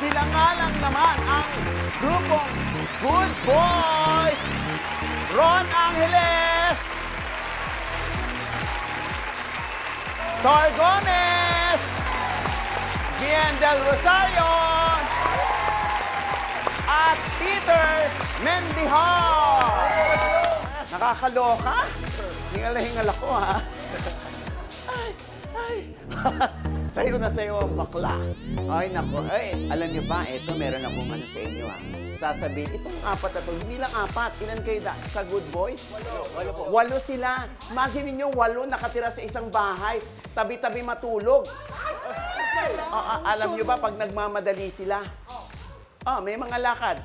Sila nga lang naman ang grupong Good Boys. Ron Angeles, Tor Gomez, Gian Del Rosario, at Peter Mendihar. Nakakaloka? Hingal na hingal ako, ha? Ay. Sayo na sayo ang bakla. Ay, nako. Ay, alam niyo ba, ito, meron akong ano sa inyo, ha? Sasabihin, itong apat na to, hindi lang apat. Ilan kayo sa Good Boys? Walo po. Walo sila. Imagine niyo, walo nakatira sa isang bahay. Tabi-tabi matulog. Alam niyo ba, pag nagmamadali sila, may mga lakad.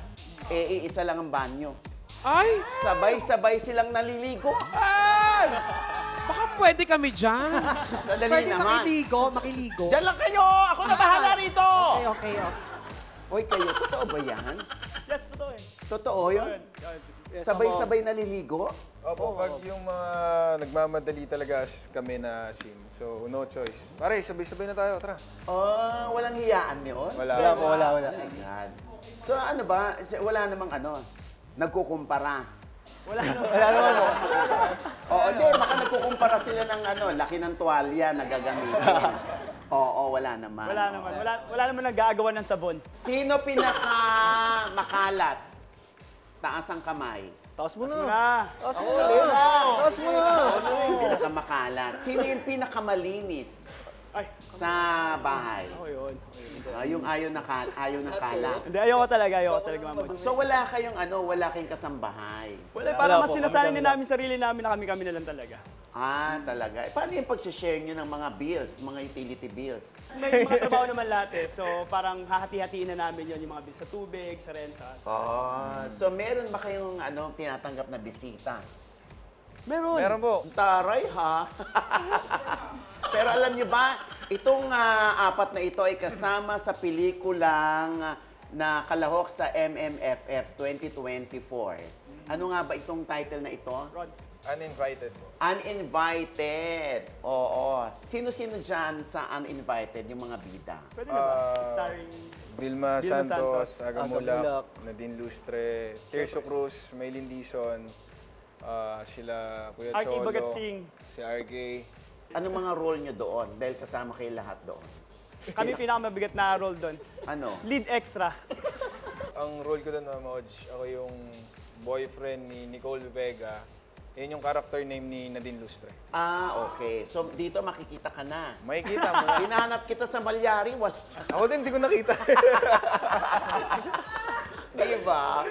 Isa lang ang banyo. Ay! Sabay-sabay silang naliligo. Ay! Baka pwede kami dyan. Sadali Pwede naman. makiligo. Diyan lang kayo! Ako na bahala rito! Okay. Hoy, kayo, totoo ba yan? Yes, totoo eh. Totoo yun? Sabay-sabay naliligo? Opo, pag yung mga nagmamadali talaga kami na scene. So, no choice. Pare, sabay-sabay na tayo, tara. Walang hiyaan yun? Wala. Wala. Oh my God. So ano ba, wala namang nagkukumpara. Wala naman po. Oo, hindi, baka nagkukumpara sila ng laki ng tuwalya na gagamitin. Oo, wala naman. Wala naman nag-aagawa ng sabon. Sino pinaka makalat? Taas ang kamay. Taas mo na. Taas mo na. Sino yung pinakamakalat? Sino yung pinakamalinis Ay, sa bahay? ako yun. Yung ayaw na kalat. Hindi, ayoko talaga, Mamo. So wala kayong kasambahay. Wala, parang mas sinasanay din namin sarili namin na kami na lang talaga. Talaga. Paano yung pag-share nyo ng mga bills, mga utility bills? May mga trabaho naman lahat eh. So parang hahati-hatiin na namin yun, yung mga bills sa tubig, sa renta. So meron ba kayong tinatanggap na bisita? Meron. Meron po. Taray, ha? Pero alam niyo ba, itong apat na ito ay kasama sa pelikulang na kalahok sa MMFF 2024. Ano nga ba itong title na ito? Rod. Uninvited po. Uninvited. Oo. Sino-sino dyan sa Uninvited, yung mga bida? Pwede na ba? Starring... Vilma Vilma Santos, Santos, Aga Aga Mulak, Mulak, Nadine Lustre, Tirso Cruz, Maylin Dizon, sila Kuya RK Cholo, Bagatsing. si RK. Anong mga role nyo doon? Dahil kasama kayo lahat doon. Kami pinakamabigat na role doon. Ano? Lead extra. Ang role ko doon, Mama Oj, ako yung boyfriend ni Nicole Vega. Yun yung character name ni Nadine Lustre. Okay. So dito makikita ka na. Makikita mo na. Hinahanap kita sa Malyari. Ako din, hindi ko nakita. Diba?